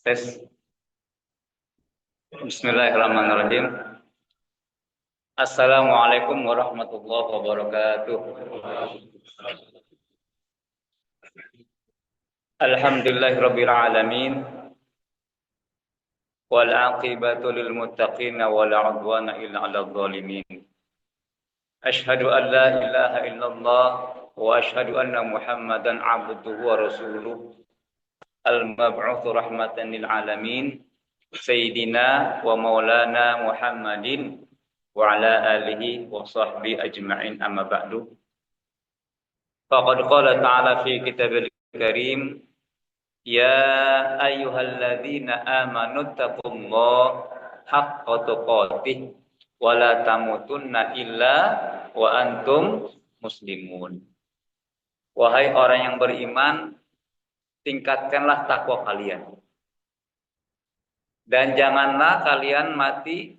Tes. Bismillahirrahmanirrahim. Assalamualaikum warahmatullahi wabarakatuh. Alhamdulillahirabbil alamin. Wal aqibatu lil muttaqin wa la udwana illa 'alal zalimin. Asyhadu an la ilaha illallah wa asyhadu anna Muhammadan 'abduhu wa rasuluh. Al-mab'uts rahmatan lil alamin. Sayyidina wa maulana Muhammadin wa ala alihi wa sahbihi ajma'in, amma ba'du. Faqad qala ta'ala fi kitabil karim, ya ayyuhalladzina amanu taqullaha haqqa tuqatih wa la tamutunna illa wa antum muslimun. Wahai orang yang beriman, tingkatkanlah takwa kalian. Dan janganlah kalian mati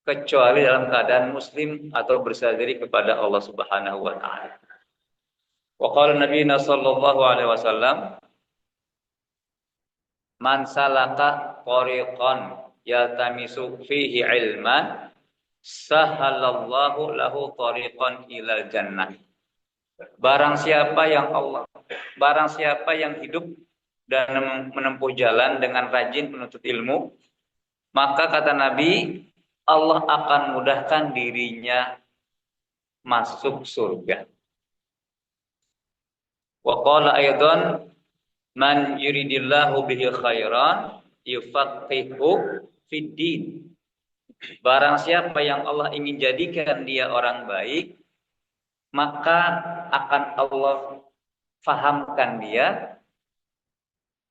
kecuali dalam keadaan muslim atau berserah diri kepada Allah Subhanahu wa taala. Wa qala Nabi sallallahu alaihi wasallam, man salaka tariqan yaltamisu fihi ilman sahalallahu lahu tariqan ilal jannah. Barang siapa yang hidup dan menempuh jalan dengan rajin menuntut ilmu, maka kata Nabi, Allah akan mudahkan dirinya masuk surga. Wa qala aidan, man yuridillahu bihi khairan yufaqihu fid din. Barang siapa yang Allah ingin jadikan dia orang baik, maka akan Allah fahamkan dia,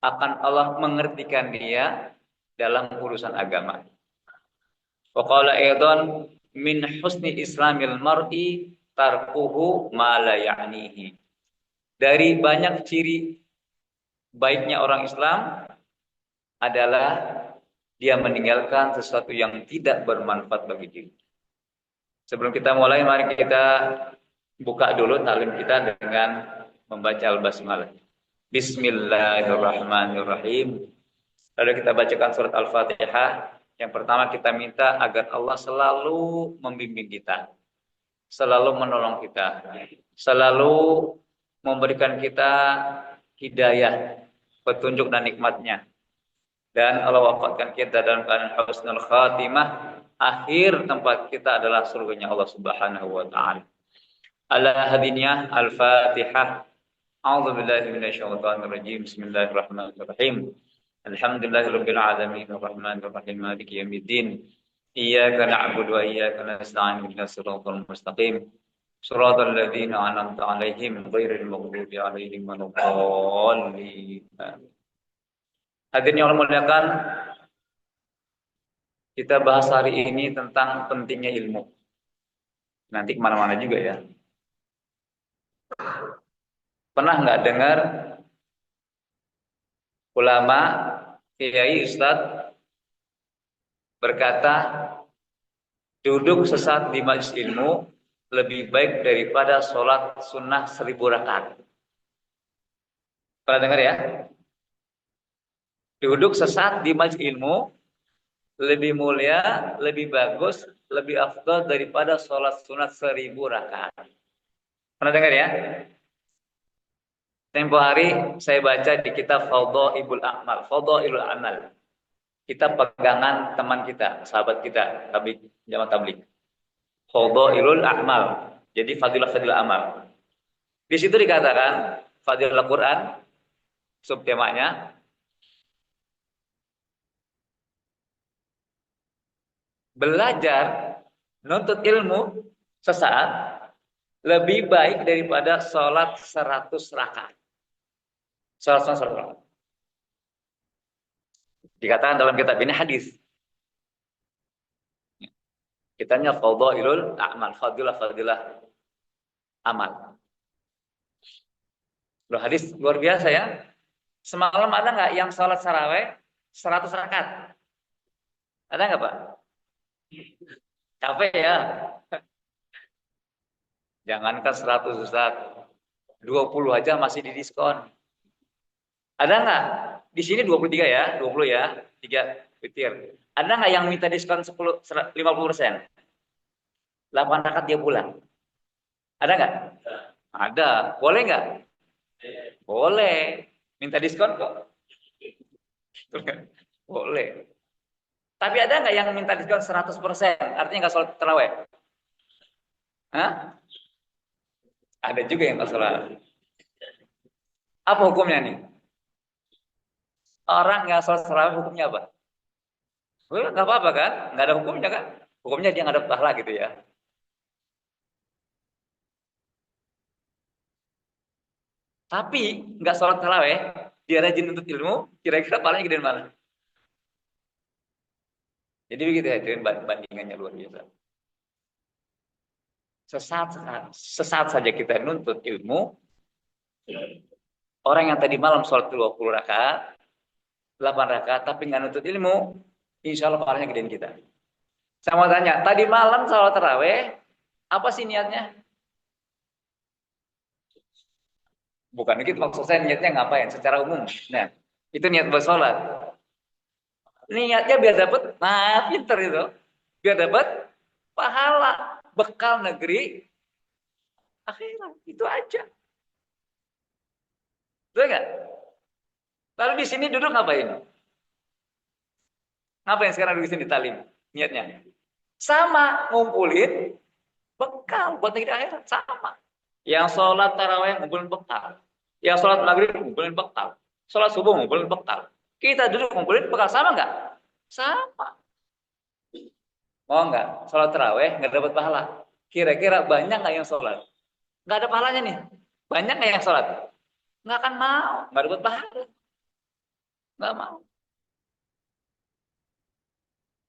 akan Allah mengertikan dia dalam urusan agama. Wa qala aidan, min husni islamil mar'i tarkuhu ma la ya'nihi. Dari banyak ciri baiknya orang Islam adalah dia meninggalkan sesuatu yang tidak bermanfaat bagi diri. Sebelum kita mulai, mari kita buka dulu taklim kita dengan membaca al-basmalah. Bismillahirrahmanirrahim. Lalu kita bacakan surat Al-Fatihah. Yang pertama kita minta agar Allah selalu membimbing kita, selalu menolong kita, selalu memberikan kita hidayah, petunjuk dan nikmatnya. Dan Allah wafatkan kita dalam keadaan husnul khatimah. Akhir tempat kita adalah surganya Allah Subhanahu wa taala. Ala hadiniyah Al-Fatihah. A'udzu billahi minasyaitonir rajim. Bismillahirrahmanirrahim. Alhamdulillahirabbil alamin arrahmanir rahim maliki yaumiddin. Iyyaka na'budu wa iyyaka nasta'in ihdinas siratal mustaqim. Shiratal ladzina an'amta 'alaihim ghairil maghdubi 'alaihim waladdallin. Hadirin yang Allah muliakan, kita bahas hari ini tentang pentingnya ilmu. Nanti kemana-mana juga ya. Pernah nggak dengar ulama, kiai, ustadz berkata, duduk sesaat di majelis ilmu lebih baik daripada sholat sunnah 1000 rakaat. Pernah dengar ya? Duduk sesaat di majelis ilmu lebih mulia, lebih bagus, lebih afdal daripada sholat sunat 1000 rakaat. Pernah dengar ya? Tempo hari saya baca di kitab Fadhailul A'mal, Fadhailul Amal. Kitab pegangan teman kita, sahabat kita, jamaah tabligh. Fadhailul A'mal. Jadi fadilah-fadilah amal. Di situ dikatakan fadilah Quran, subtemanya belajar nuntut ilmu sesaat lebih baik daripada sholat 100 rakaat. Sholat 100 rakaat. Dikatakan dalam kitab ini hadis. Kitabnya Fadhailul A'mal, fadilah-fadilah amal. Loh, hadis luar biasa ya. Semalam ada nggak yang sholat saraweh 100 rakaat? Ada nggak Pak? Capek ya. Jangankan 100 Ustaz, 20 aja masih didiskon. Ada nggak? Di sini 23 ya, 20 ya, 3 witir. Ada nggak yang minta diskon 50%? 8 rakaat dia pulang. Ada nggak? Ada. Boleh nggak? Boleh. Minta diskon kok. Boleh. Tapi ada nggak yang minta diskon 100%? Artinya nggak sholat terawih? Hah? Ada juga yang nggak sholat. Apa hukumnya nih? Orang nggak sholat terawih hukumnya apa? Nggak apa-apa kan? Nggak ada hukumnya kan? Hukumnya dia nggak ada pahala gitu ya. Tapi nggak sholat terawih, dia rajin untuk ilmu, kira-kira pahalanya gedean mana? Jadi begitu ya, itu bandingannya luar biasa. Sesaat saja kita nuntut ilmu, orang yang tadi malam sholat 20 rakaat, 8 rakaat, tapi nggak nuntut ilmu, insya Allah pahalanya gedean kita. Saya mau tanya, tadi malam sholat terawih, apa sih niatnya? Bukan gitu, maksud saya niatnya ngapain secara umum. Nah, itu niat buat sholat. Niatnya biar dapat, nah pinter itu. Biar dapat pahala bekal negeri akhirat. Itu aja. Betul nggak? Lalu di sini duduk ngapain? Ngapain sekarang duduk di sini talim? Niatnya. Sama, ngumpulin bekal buat negeri akhirat. Sama. Yang sholat taraweh ngumpulin bekal. Yang sholat maghrib ngumpulin bekal. Sholat subuh ngumpulin bekal. Kita duduk ngumpulin bekal. Sama nggak? Sama. Mau nggak? Sholat taraweh nggak dapat pahala. Kira-kira banyak nggak yang sholat? Nggak ada pahalanya nih. Banyak nggak yang sholat? Nggak akan mau. Nggak dapat pahala. Nggak mau.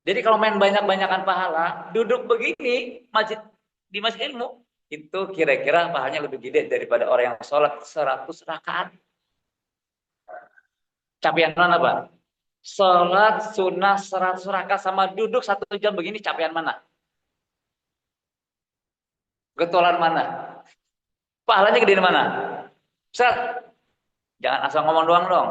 Jadi kalau main banyak-banyakan pahala, duduk begini masjid di masjid ilmu, itu kira-kira pahalanya lebih gede daripada orang yang sholat 100 rakaat. Capaian mana, Pak? Sholat sunnah 100 rakaat sama duduk 1 jam begini, capaian mana? Getolan mana? Pahalanya gede mana? Ustaz, jangan asal ngomong doang dong.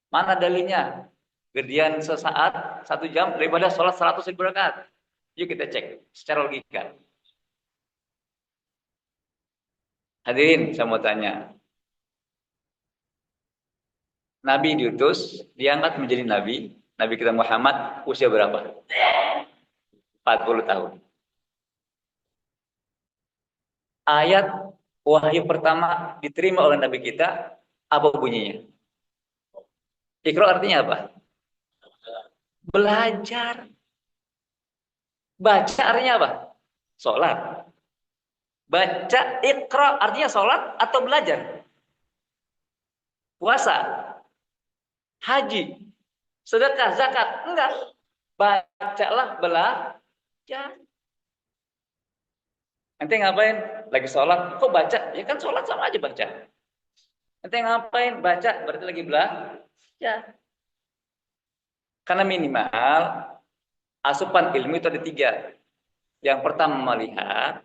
Mana dalilnya? Gedean sesaat 1 jam daripada sholat 100.000 rakaat. Yuk kita cek secara logika. Hadirin, saya mau tanya. Nabi diutus, diangkat menjadi nabi. Nabi kita Muhammad usia berapa? 40 tahun. Ayat wahyu pertama diterima oleh nabi kita, apa bunyinya? Iqra artinya apa? Belajar. Baca artinya apa? Sholat. Baca Iqra artinya sholat atau belajar? Puasa, haji, sedekah, zakat? Enggak. Bacalah, belajar. Nanti ngapain? Lagi sholat. Kok baca? Ya kan sholat sama aja baca. Nanti ngapain? Baca. Berarti lagi belajar. Karena minimal asupan ilmu itu ada 3. Yang pertama melihat.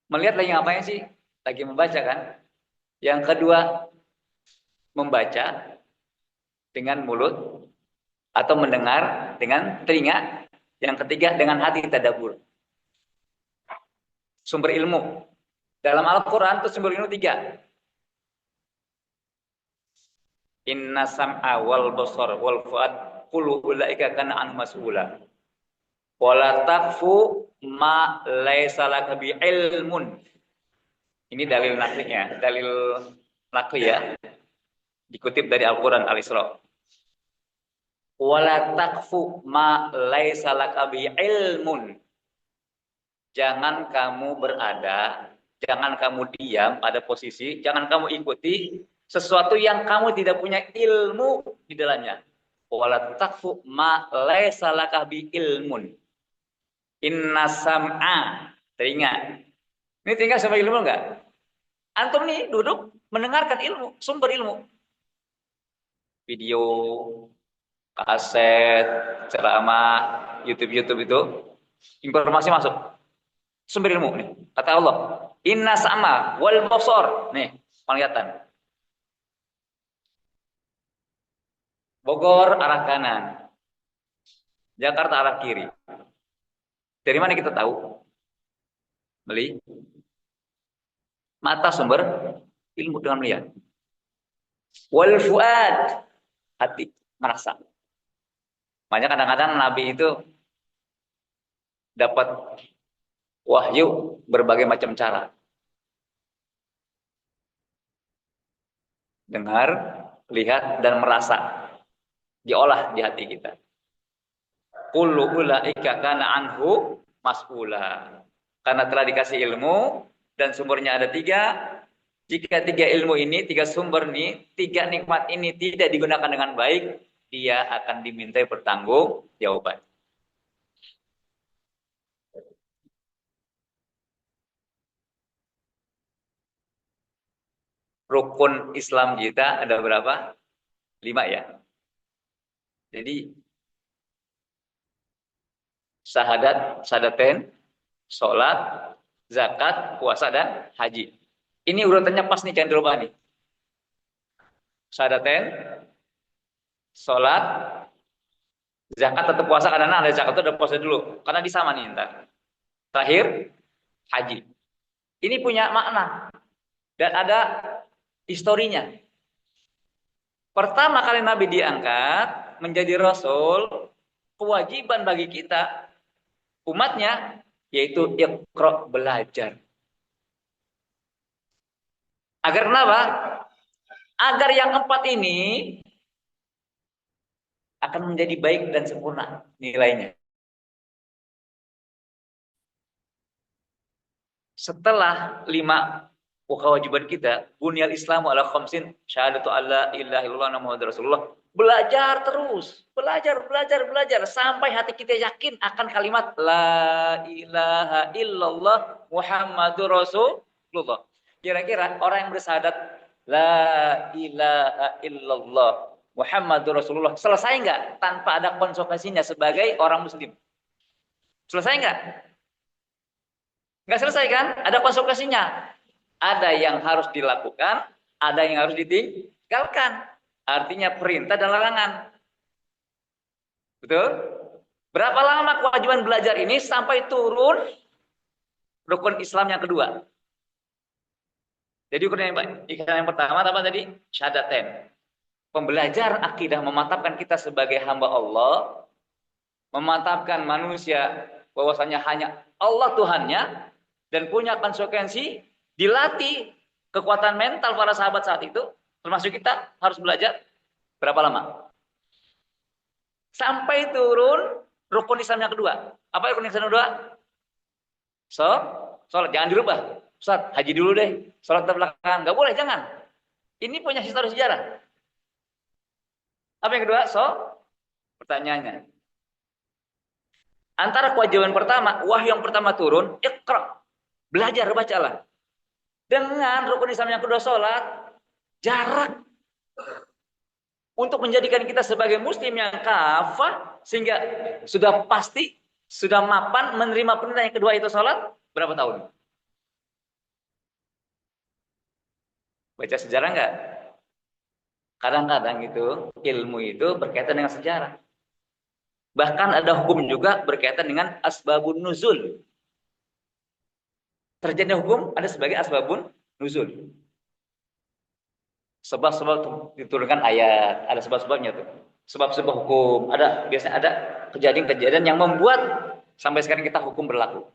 Melihat lagi ngapain sih? Lagi membaca kan? Yang kedua membaca dengan mulut atau mendengar dengan telinga. Yang ketiga dengan hati tadabbur. Sumber ilmu. Dalam Al-Quran itu sumber ilmu 3. Inna sam'a wal basar wal fuad kullu ulaika kana an mas'ula. Wala taqfu ma laisa laka bi ilmun. Ini dalil naklinya, dalil nakli ya. Dikutip dari Al-Quran Al-Isra. Wala taqfu ma laisa laka bi ilmun. Jangan kamu berada, jangan kamu diam pada posisi, jangan kamu ikuti sesuatu yang kamu tidak punya ilmu di dalamnya. Wala taqfu ma laisa laka bi ilmun. Inna sam'a, telinga. Ini telinga sama ilmu enggak? Antum nih duduk mendengarkan ilmu, sumber ilmu. Video, kaset, ceramah, YouTube itu informasi masuk. Sumber ilmu nih. Kata Allah, inna sama wal basar. Nih, penglihatan. Bogor arah kanan, Jakarta arah kiri. Dari mana kita tahu? Beli mata sumber ilmu dengan melihat. Wal fuad, hati merasa. Makanya kadang-kadang Nabi itu dapat wahyu berbagai macam cara. Dengar, lihat, dan merasa. Diolah di hati kita. Kullu ulaika kana anhu mas'ula. Karena telah dikasih ilmu dan sumbernya ada 3. Jika 3 ilmu ini, 3 sumber ini, 3 nikmat ini tidak digunakan dengan baik, dia akan dimintai pertanggungjawaban. Rukun Islam kita ada berapa? 5 ya. Jadi syahadaten, sholat, zakat, puasa, dan haji. Ini urutannya pas nih, jangan dirubah nih. Syahadaten, sholat, zakat atau puasa, karena ada zakat itu ada puasa dulu. Karena disama nih ntar. Terakhir, haji. Ini punya makna. Dan ada historinya. Pertama kali Nabi diangkat menjadi Rasul, kewajiban bagi kita, umatnya, yaitu iqra, belajar. Agar kenapa? Agar yang 4 ini akan menjadi baik dan sempurna nilainya. Setelah 5 kewajiban kita, bunyal Islamu ala khamsin, syahadatu alla ilaha illallah Muhammadur Rasulullah. Belajar terus, belajar sampai hati kita yakin akan kalimat la ilaha illallah Muhammadur Rasulullah. Kira-kira orang yang bersyahadat la ilaha illallah Muhammadur Rasulullah selesai enggak tanpa ada konsekuensinya sebagai orang muslim? Selesai enggak? Enggak selesai kan? Ada konsekuensinya. Ada yang harus dilakukan, ada yang harus ditinggalkan. Artinya perintah dan larangan. Betul? Berapa lama kewajiban belajar ini sampai turun rukun Islam yang kedua? Jadi rukun yang pertama apa tadi? Syahadaten. Pembelajar akidah memantapkan kita sebagai hamba Allah, memantapkan manusia bahwasanya hanya Allah Tuhannya dan punya konsekuensi, dilatih kekuatan mental para sahabat saat itu, termasuk kita harus belajar berapa lama? Sampai turun rukun Islam yang kedua. Apa rukun Islam yang kedua? Sholat. Jangan dirubah. Ustaz, haji dulu deh. Sholat belakang. Nggak boleh, jangan. Ini punya histori sejarah. Apa yang kedua? Pertanyaannya. Antara kewajiban pertama, wahyu yang pertama turun, iqra. Belajar, bacalah. Dengan rukun Islam yang kedua, sholat, jarak. Untuk menjadikan kita sebagai muslim yang kafah, sehingga sudah pasti, sudah mapan menerima perintah yang kedua itu sholat, berapa tahun? Baca sejarah enggak? Kadang-kadang itu, ilmu itu berkaitan dengan sejarah. Bahkan ada hukum juga berkaitan dengan asbabun nuzul. Terjadinya hukum ada sebagai asbabun nuzul. Sebab-sebab diturunkan ayat, ada sebab-sebabnya tuh. Sebab-sebab hukum, biasanya ada kejadian-kejadian yang membuat sampai sekarang kita hukum berlaku.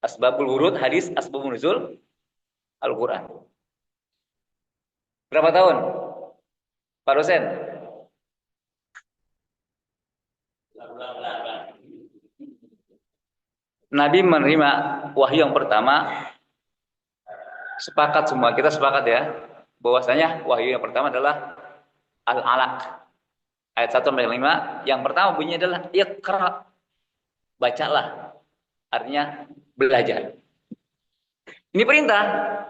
Asbabul wurud, hadis, asbabun nuzul, Al-Quran. Berapa tahun? Pak dosen? Nabi menerima wahyu yang pertama, sepakat semua, kita sepakat ya, bahwasanya wahyu yang pertama adalah Al-Alaq. Ayat 1-5, yang pertama bunyinya adalah Iqra. Bacalah. Artinya belajar. Ini perintah.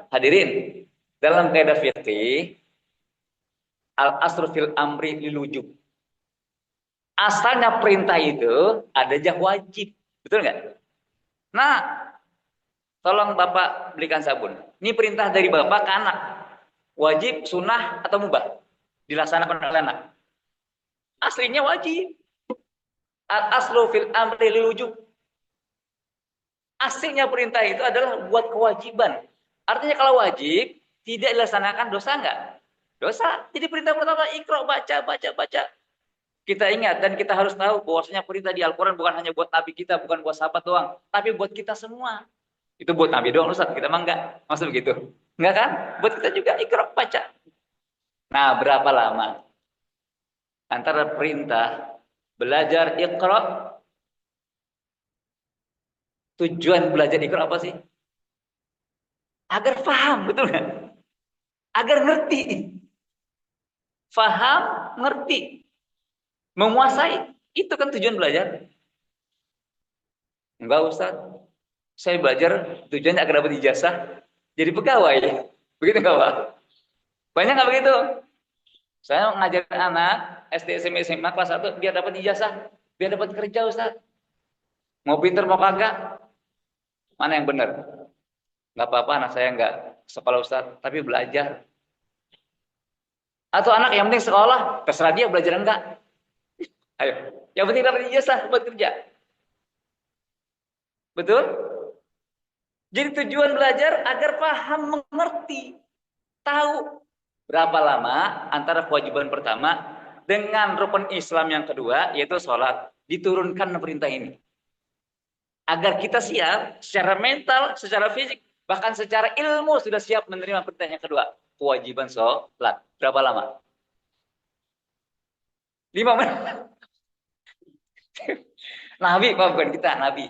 Hadirin, dalam kaidah fikih, al-asru fil amri lil wujub. Asalnya perintah itu ada yang wajib. Betul nggak? Nah, tolong Bapak belikan sabun. Ini perintah dari Bapak ke anak. Wajib, sunnah, atau mubah? dilaksanakan oleh anak. Aslinya wajib. Al-aslu fil amri lil wujub. Aslinya perintah itu adalah buat kewajiban. Artinya kalau wajib tidak dilaksanakan dosa enggak? Dosa. Jadi perintah pertama ikra, baca, baca, baca. Kita ingat dan kita harus tahu bahwasanya perintah di Al-Qur'an bukan hanya buat nabi kita, bukan buat sahabat doang, tapi buat kita semua. Itu buat nabi doang Ustaz, kita mah enggak. Maksud begitu? Enggak kan? Buat kita juga ikra, baca. Nah, berapa lama antara perintah belajar ikra, tujuan belajar ikra apa sih? Agar paham, betul nggak? Agar ngerti. Paham, ngerti, menguasai. Itu kan tujuan belajar. Enggak Ustaz. Saya belajar tujuannya agar dapat ijazah jadi pegawai. Begitu enggak, Pak? Banyak nggak begitu? Saya ngajarin anak SD, SMP, SMA kelas 1 biar dapat ijazah, biar dapat kerja Ustaz. Mau pinter mau kagak, mana yang benar? Nggak apa-apa anak saya nggak sekolah Ustaz, tapi belajar. Atau anak yang penting sekolah, terserah dia belajar enggak. Ayo, yang penting dapat ijazah buat kerja. Betul? Jadi tujuan belajar agar paham, mengerti, tahu berapa lama antara kewajiban pertama dengan rukun Islam yang kedua, yaitu sholat. Diturunkan perintah ini. Agar kita siap secara mental, secara fisik, bahkan secara ilmu sudah siap menerima perintah yang kedua. Kewajiban sholat. Berapa lama? 5 menit. Nabi, bukan kita, Nabi.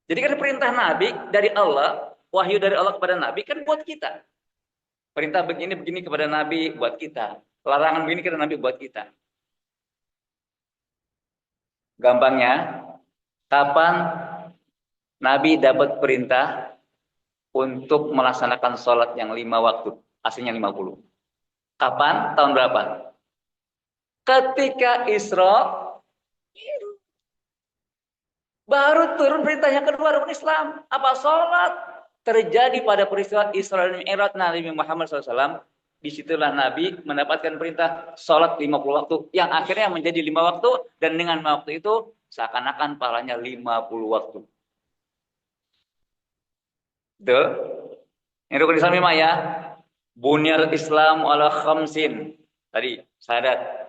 Jadi kan perintah Nabi dari Allah, wahyu dari Allah kepada Nabi kan buat kita. Perintah begini kepada Nabi buat kita. Larangan begini kepada Nabi buat kita. Gampangnya, kapan Nabi dapat perintah untuk melaksanakan sholat yang 5 waktu, aslinya 50. Kapan? Tahun berapa? Ketika Isra, baru turun perintah yang kedua rukun Islam. Apa? Sholat. Terjadi pada peristiwa Isra dan Mi'raj Nabi Muhammad SAW. Disitulah Nabi mendapatkan perintah sholat 50 waktu. Yang akhirnya menjadi 5 waktu. Dan dengan 5 waktu itu seakan-akan pahalanya 50 waktu. Itu. Ini rukun Islam 5 ya. Bunyal Islam ala khamsin. Tadi, syahadat.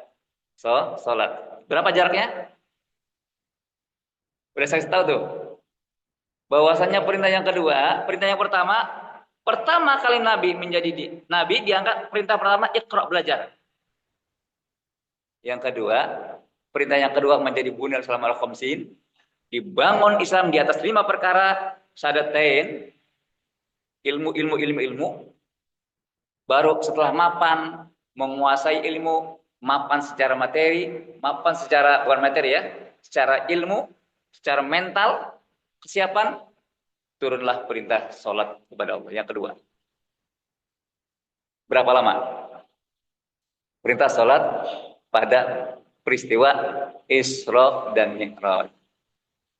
Sholat. Berapa jaraknya? Udah saya tahu tuh. Bahwasanya perintah yang kedua, perintah yang pertama kali Nabi menjadi Nabi diangkat perintah pertama Iqra, belajar. Yang kedua, perintah yang kedua menjadi bunyal Islam ala khamsin, dibangun Islam di atas 5 perkara, syahadatain, ilmu. Baru setelah mapan, menguasai ilmu, mapan secara materi, mapan secara bukan materi ya, secara ilmu, secara mental, kesiapan, turunlah perintah sholat kepada Allah. Yang kedua. Berapa lama? Perintah sholat pada peristiwa Isra dan Mi'raj.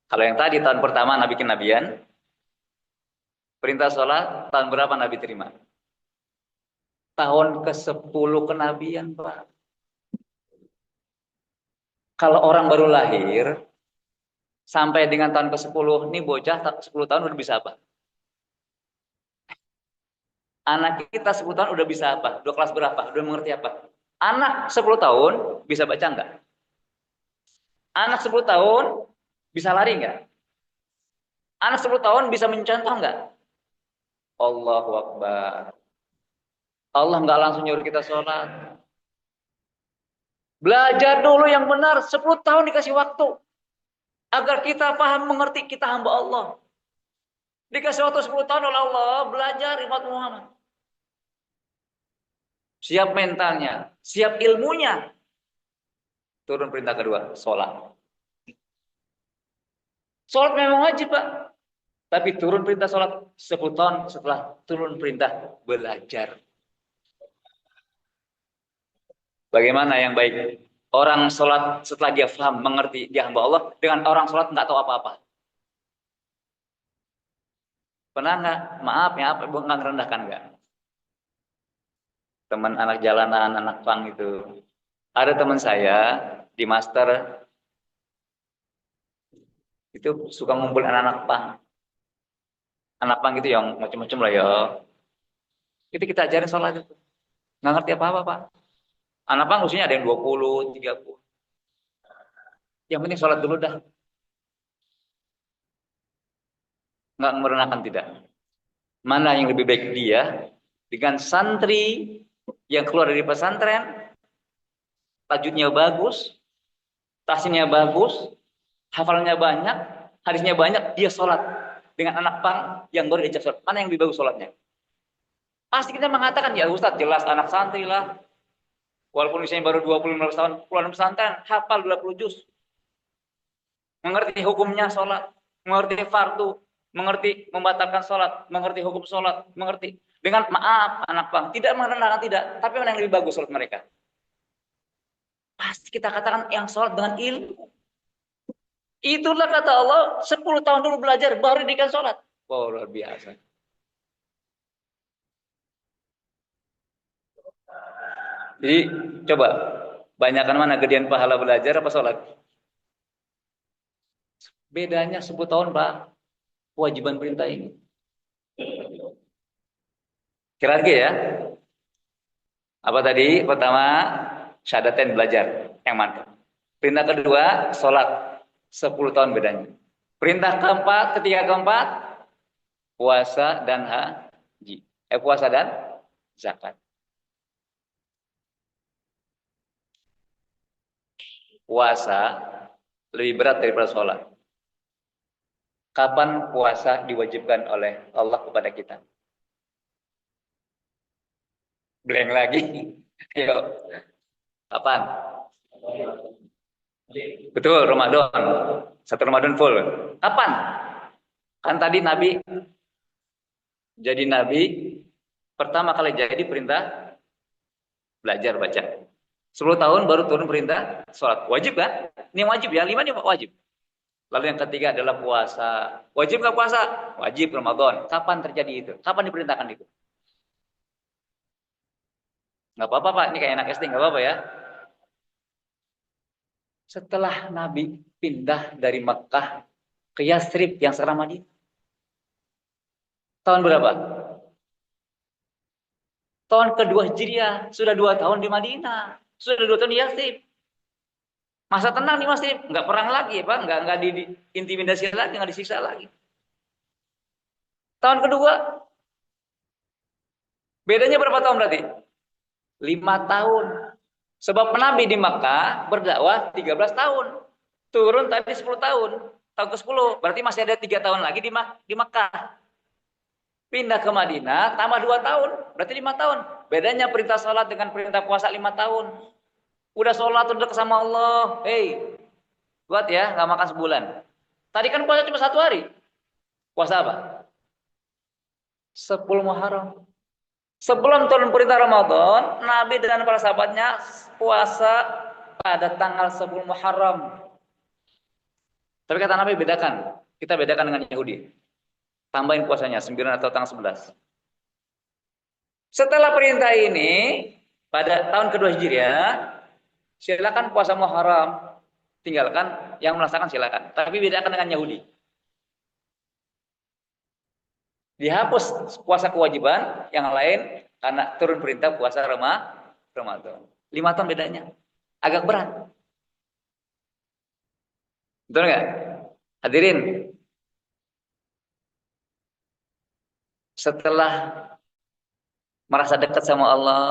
Kalau yang tadi tahun pertama Nabi kenabian, perintah sholat tahun berapa Nabi terima? Tahun ke-10 kenabian, Pak. Kalau orang baru lahir, sampai dengan tahun ke-10, ini bocah 10 tahun udah bisa apa? Anak kita 10 tahun udah bisa apa? Udah kelas berapa? Udah mengerti apa? Anak 10 tahun bisa baca enggak? Anak 10 tahun bisa lari enggak? Anak 10 tahun bisa mencontoh enggak? Allahu Akbar. Allah enggak langsung nyuruh kita sholat. Belajar dulu yang benar, 10 tahun dikasih waktu. Agar kita paham, mengerti, kita hamba Allah. Dikasih waktu 10 tahun oleh Allah, belajar ibadat Muhammad. Siap mentalnya, siap ilmunya. Turun perintah kedua, sholat. Sholat memang wajib, Pak. Tapi turun perintah sholat 10 tahun setelah turun perintah belajar. Bagaimana yang baik? Orang sholat setelah dia paham, mengerti, dia hamba Allah. Dengan orang sholat nggak tahu apa-apa. Pernah nggak? Maaf ya, nggak merendahkan nggak? teman anak jalanan, anak pang itu. Ada teman saya di master itu suka ngumpul anak-anak pang. Anak pang itu yang macam-macam lah ya. Itu kita ajarin sholat itu. Nggak ngerti apa-apa, Pak. Anak pang usianya ada yang 20, 30. Yang penting sholat dulu dah. Nggak merenakan tidak. Mana yang lebih baik dia dengan santri yang keluar dari pesantren, tajudnya bagus, tasnya bagus, hafalannya banyak, hadisnya banyak, dia sholat dengan anak pang yang baru diajak sholat. Mana yang lebih bagus sholatnya? Pasti kita mengatakan, ya Ustadz, jelas anak santri lah. Walaupun usianya baru 25 tahun, keluar pesantren, hafal 20 juz. Mengerti hukumnya sholat, mengerti fardu, mengerti membatalkan sholat, mengerti hukum sholat, mengerti. Dengan maaf anak pang, tidak merendahkan tidak, tapi mana yang lebih bagus sholat mereka? Pasti kita katakan yang sholat dengan ilmu. Itulah kata Allah, 10 tahun dulu belajar, baru dikasih sholat. Wow, luar biasa. Jadi coba, banyakkan mana gedean pahala belajar apa sholat? Bedanya 10 tahun Pak, kewajiban perintah ini. Kira lagi ya. Apa tadi? Pertama, syahadatain belajar, yang mantap. Perintah kedua, sholat. 10 tahun bedanya. Perintah keempat, ketiga keempat, puasa dan haji. Puasa dan zakat. Puasa lebih berat daripada sholat. Kapan puasa diwajibkan oleh Allah kepada kita? Blank lagi. Ayo. Kapan? Betul, Ramadan. Satu Ramadan full. Kapan? Kan tadi Nabi jadi Nabi pertama kali jadi perintah belajar baca. 10 tahun baru turun perintah sholat. Wajib kan? Ini wajib ya, 5 ini wajib. Lalu yang ketiga adalah puasa. Wajib nggak puasa? Wajib Ramadan. Kapan terjadi itu? Kapan diperintahkan itu? Nggak apa-apa Pak, ini kayak anak SD, nggak apa-apa ya. Setelah Nabi pindah dari Mekah ke Yatsrib yang sekarang Madinah. Tahun berapa? Tahun kedua Hijriah, sudah 2 tahun di Madinah, sudah 2 tahun di Yatsrib. Masa tenang nih Mas, nggak perang lagi, Pak, nggak diintimidasi lagi, nggak disiksa lagi. Tahun kedua, bedanya berapa tahun berarti? 5 tahun. Sebab Nabi di Makkah berdakwah 13 tahun. Turun tadi 10 tahun. Tahun ke-10, berarti masih ada 3 tahun lagi di Makkah. Pindah ke Madinah, tambah 2 tahun, berarti 5 tahun. Bedanya perintah sholat dengan perintah puasa 5 tahun. Udah sholat, udah sama Allah. Hei, buat ya, nggak makan sebulan. Tadi kan puasa cuma 1 hari. Puasa apa? 10 Muharram. Sebelum turun perintah Ramadan, Nabi dan para sahabatnya puasa pada tanggal 10 Muharram. Tapi kata Nabi bedakan. Kita bedakan dengan Yahudi. Tambahin puasanya 9 atau tanggal 11. Setelah perintah ini, pada tahun kedua Hijriah, silakan puasa Muharram. Tinggalkan, yang melaksanakan silakan. Tapi bedakan dengan Yahudi. Dihapus puasa kewajiban, yang lain karena turun perintah puasa Ramadan. 5 tahun bedanya. Agak berat. Betul nggak? Hadirin. Setelah merasa dekat sama Allah,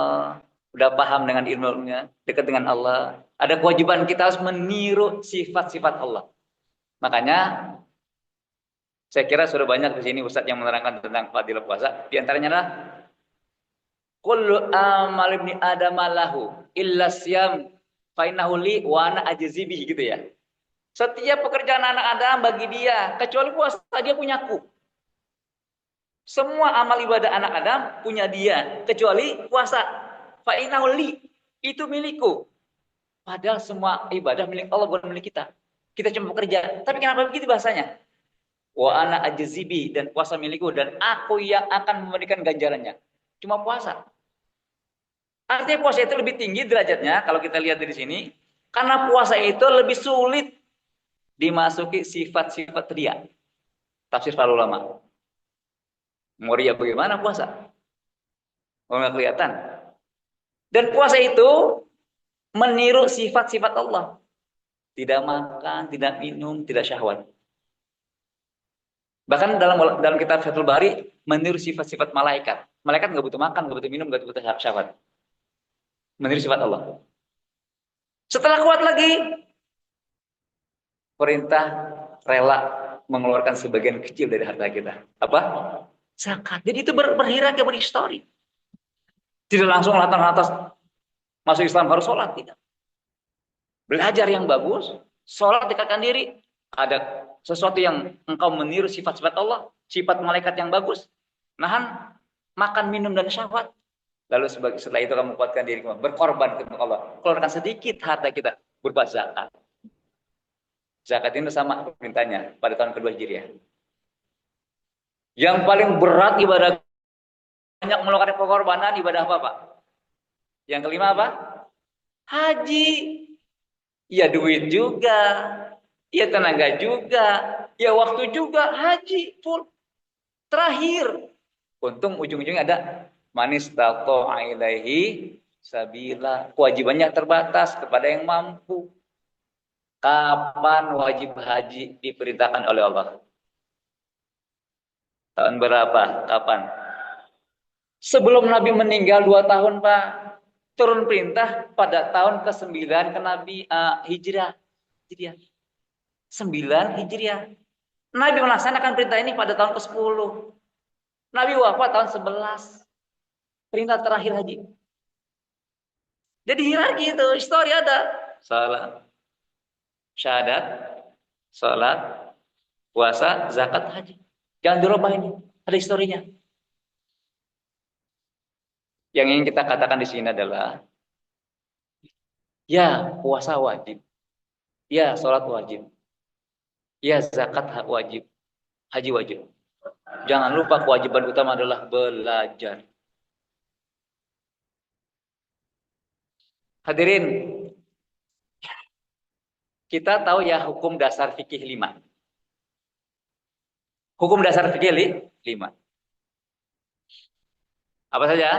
udah paham dengan ilmunya, dekat dengan Allah, ada kewajiban kita harus meniru sifat-sifat Allah. Makanya saya kira sudah banyak di sini Ustadz yang menerangkan tentang fadilah puasa. Di antaranya adalah kullu amal ibni adam lahu illa siyam fa innahu li wa ana ajzi bihi, gitu ya. Setiap pekerjaan anak Adam bagi dia, kecuali puasa dia punyaku. Semua amal ibadah anak Adam punya dia, kecuali puasa. Fa innahu li, itu milikku. Padahal semua ibadah milik Allah, bukan milik kita. Kita cuma bekerja. Tapi kenapa begitu bahasanya? Wa ana ajzibi, dan puasa milikku dan aku yang akan memberikan ganjarannya. Cuma puasa. Artinya puasa itu lebih tinggi derajatnya kalau kita lihat dari sini, karena puasa itu lebih sulit dimasuki sifat-sifat ria. Tafsir para ulama. Mau ria bagaimana puasa? Oh, nggak kelihatan. Dan puasa itu meniru sifat-sifat Allah. Tidak makan, tidak minum, tidak syahwat. Bahkan dalam kitab Fathul Bari meniru sifat-sifat malaikat. Malaikat nggak butuh makan, nggak butuh minum, nggak butuh syahwat. Meniru sifat Allah. Setelah kuat lagi, perintah rela mengeluarkan sebagian kecil dari harta kita. Apa? Zakat. Jadi itu berhirang berhistori. Tidak langsung lantas masuk Islam harus sholat, tidak. Belajar yang bagus, sholat dekatkan diri. Ada sesuatu yang engkau meniru sifat-sifat Allah, sifat malaikat yang bagus, nahan makan, minum, dan syahwat. Lalu setelah itu kamu kuatkan diri, berkorban untuk Allah. Keluarkan sedikit harta kita, berupa zakat. Zakat ini sama perintahnya pada tahun kedua Hijriah. Yang paling berat ibadah, banyak melakukan pengorbanan, ibadah apa, Pak? Yang kelima apa? Haji. Ya duit juga, ya tenaga juga, ya waktu juga, haji full. Terakhir, untung ujung-ujungnya ada manis tato ilaihi sabila. Kewajibannya terbatas kepada yang mampu. Kapan wajib haji diperintahkan oleh Allah? Tahun berapa? Kapan? Sebelum Nabi meninggal 2 tahun, Pak. Turun perintah pada tahun ke-9 ke Nabi Hijriah. 9 Hijriah. Nabi melaksanakan perintah ini pada tahun ke-10. Nabi wafat tahun 11. Perintah terakhir haji. Jadi hierarki itu, histori ada. Salat, syahadat, salat, puasa, zakat, haji. Jangan dirubah ini. Ada historinya. Yang ingin kita katakan di sini adalah, ya puasa wajib, ya sholat wajib, ya zakat wajib, haji wajib. Jangan lupa kewajiban utama adalah belajar. Hadirin, kita tahu ya hukum dasar fikih 5. Hukum dasar fikih 5. Apa saja?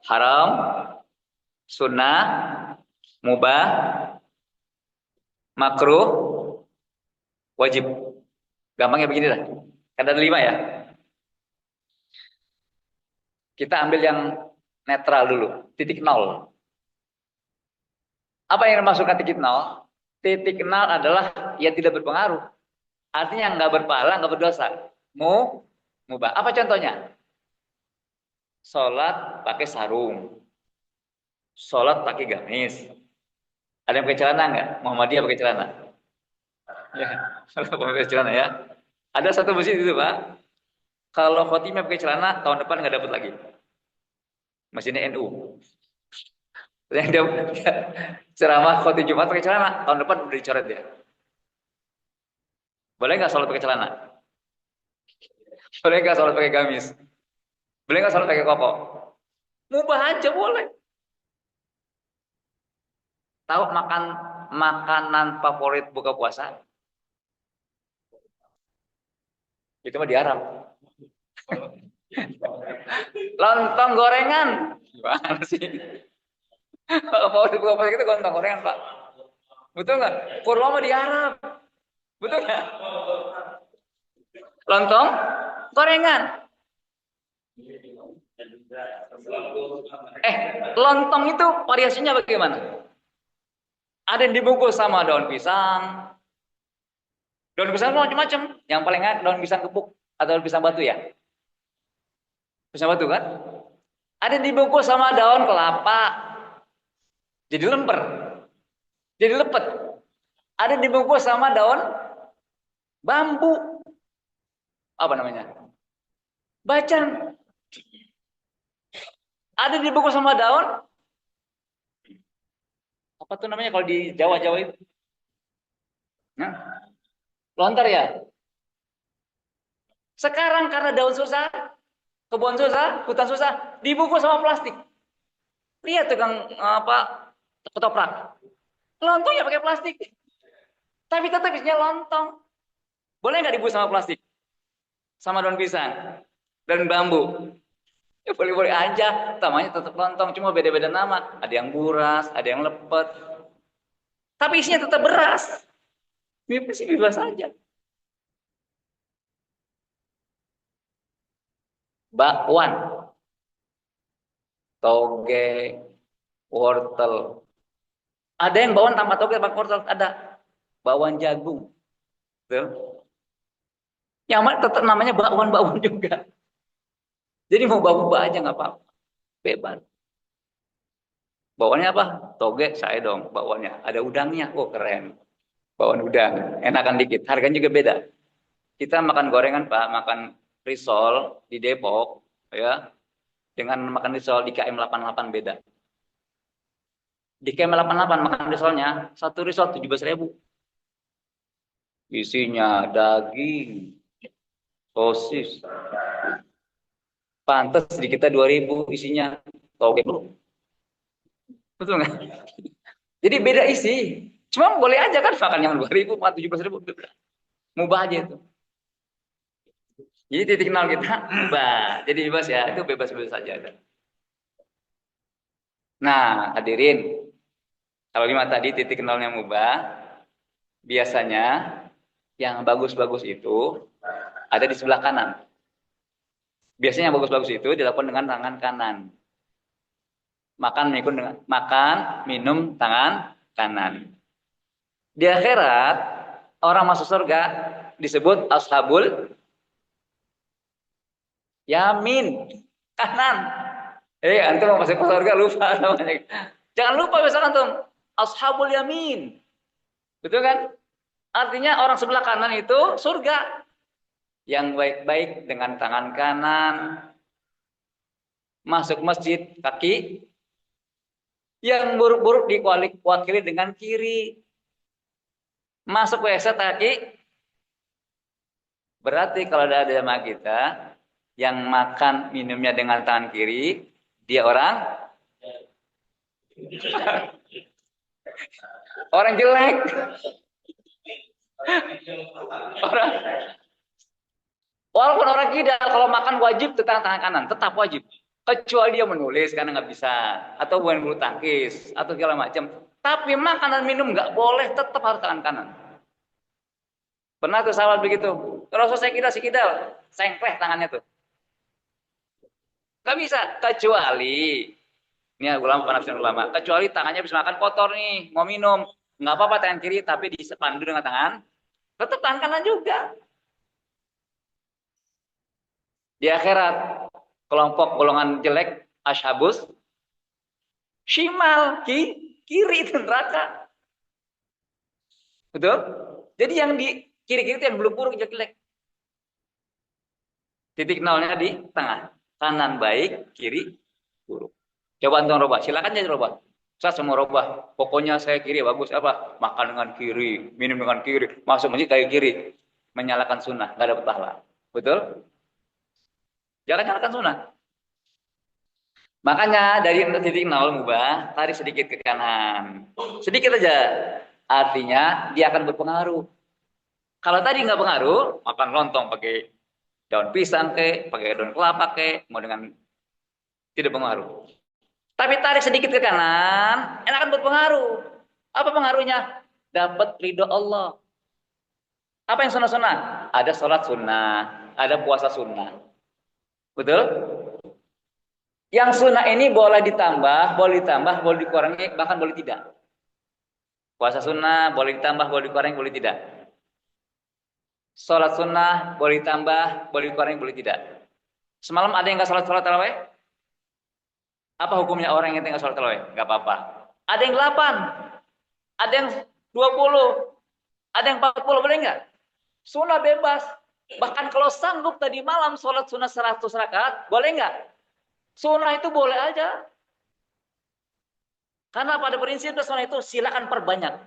Haram, sunnah, mubah, makruh, wajib. Gampangnya begini lah. Kan ada 5 ya. Kita ambil yang netral dulu. Titik nol. Apa yang dimaksudkan titik nol? Titik nol adalah ya tidak berpengaruh. Artinya nggak berpahala, nggak berdosa. Mubah. Apa contohnya? Sholat pakai sarung. Sholat pakai gamis. Ada yang pakai celana nggak? Muhammadiyah pakai celana. Ya, pakai celana ya. Ada satu masjid itu, Pak. Kalau khotimnya pakai celana, tahun depan nggak dapat lagi. Masjidnya NU. Yang dia ceramah khotib Jumat pakai celana, tahun depan udah dicoret dia. Boleh nggak sholat pakai celana? Boleh nggak sholat pakai gamis? Boleh nggak sholat pakai koko? Mubah aja boleh. Tahu makanan favorit buka puasa? Itu mah di Arab. Lontong gorengan. Gimana sih? Favorit buka puasa itu lontong gorengan, Pak. Betul nggak? Kurma mah di Arab. Betul nggak? Lontong gorengan. Lontong itu variasinya bagaimana? Ada yang dibungkus sama daun pisang. Daun pisang macam-macam. Yang paling enak daun pisang kepuk atau daun pisang batu ya? Pisang batu kan? Ada yang dibungkus sama daun kelapa. Jadi lemper. Jadi lepet. Ada yang dibungkus sama daun bambu. Apa namanya? Bacan. Ada yang dibungkus sama daun. Apa tuh namanya kalau di Jawa-Jawa itu? Nah, lontar ya. Sekarang karena daun susah, kebun susah, hutan susah, dibungkus sama plastik. Lihat tukang apa ketoprak. Lontongnya pakai plastik. Tapi tetap isinya lontong. Boleh nggak dibuat sama plastik? Sama daun pisang dan bambu. Ya boleh-boleh aja. Namanya tetap lontong, cuma beda-beda nama. Ada yang buras, ada yang lepet. Tapi isinya tetap beras. Ini sih bebas saja. Bakwan, toge, wortel. Ada yang bawang tanpa toge, tanpa wortel. Ada bawang jagung. Tuh. Yang mana tetap namanya bakwan-bakwan juga. Jadi mau bawa aja nggak apa-apa. Bebas. Bawaannya apa? Toge, saya dong bawaannya. Ada udangnya. Oh keren. Bawaan udang. Enakan dikit. Harganya juga beda. Kita makan gorengan Pak, makan risol di Depok. Ya, dengan makan risol di KM 88 beda. Di KM 88 makan risolnya, satu risol 17.000. Isinya daging, sosis. Pantes di kita 2.000 isinya. Toge. Betul nggak? Jadi beda isi. Cuma boleh aja kan makan yang 2.000, 17.000. Mubah aja itu. Jadi titik nol kita mubah. Jadi bebas ya, itu bebas-bebas saja. Nah, hadirin, kalau lima tadi titik nolnya mubah, biasanya yang bagus-bagus itu ada di sebelah kanan. Biasanya yang bagus-bagus itu dilakukan dengan tangan kanan. Makan, minum tangan kanan. Di akhirat, orang masuk surga disebut ashabul yamin, kanan. Antum mau masuk surga lupa namanya. Jangan lupa misalkan antum ashabul yamin. Betul kan? Artinya orang sebelah kanan itu surga. Yang baik-baik dengan tangan kanan. Masuk masjid kaki. Yang buruk-buruk diwakili dengan kiri. Masuk WC kaki. Berarti kalau ada jamaah kita yang makan minumnya dengan tangan kiri, dia orang jelek. Orang walaupun orang kidal kalau makan wajib tangan kanan, tetap wajib. Kecuali dia menulis karena nggak bisa, atau main bulu tangkis, atau segala macam. Tapi makanan minum nggak boleh, tetap harus tangan kanan. Pernah tuh sahabat begitu. Kalau saya kidal, sengkleh tangannya tuh. Nggak bisa, kecuali ini ulama penafsiran ulama. Kecuali tangannya bisa makan kotor nih, mau minum, nggak apa-apa tangan kiri, tapi disepandu dengan tangan, tetap tangan kanan juga. Di akhirat, kelompok golongan jelek, ashabus, shimal, kiri itu neraka. Betul? Jadi yang di kiri-kiri itu yang belum buruk, jelek. Titik nolnya di tengah. Kanan baik, kiri buruk. Coba antum robah, silakan aja robah. Saya semua robah. Pokoknya saya kiri bagus apa? Makan dengan kiri, minum dengan kiri, masuk masjid kayak kiri. Menyalakan sunnah, nggak dapat pahala. Betul? Jangan nyalakan sunnah. Makanya dari titik nol mubah, tarik sedikit ke kanan. Sedikit aja. Artinya dia akan berpengaruh. Kalau tadi nggak pengaruh, makan lontong pakai daun pisang pakai daun kelapa mau dengan tidak pengaruh. Tapi tarik sedikit ke kanan, enak akan berpengaruh. Apa pengaruhnya? Dapat ridho Allah. Apa yang sunnah-sunnah? Ada sholat sunnah, ada puasa sunnah. Betul? Yang sunnah ini boleh ditambah, boleh dikurangi, bahkan boleh tidak. Puasa sunnah boleh ditambah, boleh dikurangi, boleh tidak. Sholat sunnah boleh ditambah, boleh dikurangi, boleh tidak. Semalam ada yang nggak sholat tarawih? Apa hukumnya orang yang tinggal sholat tarawih? Nggak apa-apa. Ada yang 8, ada yang 20, ada yang 40, boleh nggak? Sunnah bebas. Bahkan kalau sanggup tadi malam sholat sunnah 100 rakaat, boleh nggak? Sunnah itu boleh aja. Karena pada prinsipnya sunnah itu silakan perbanyak.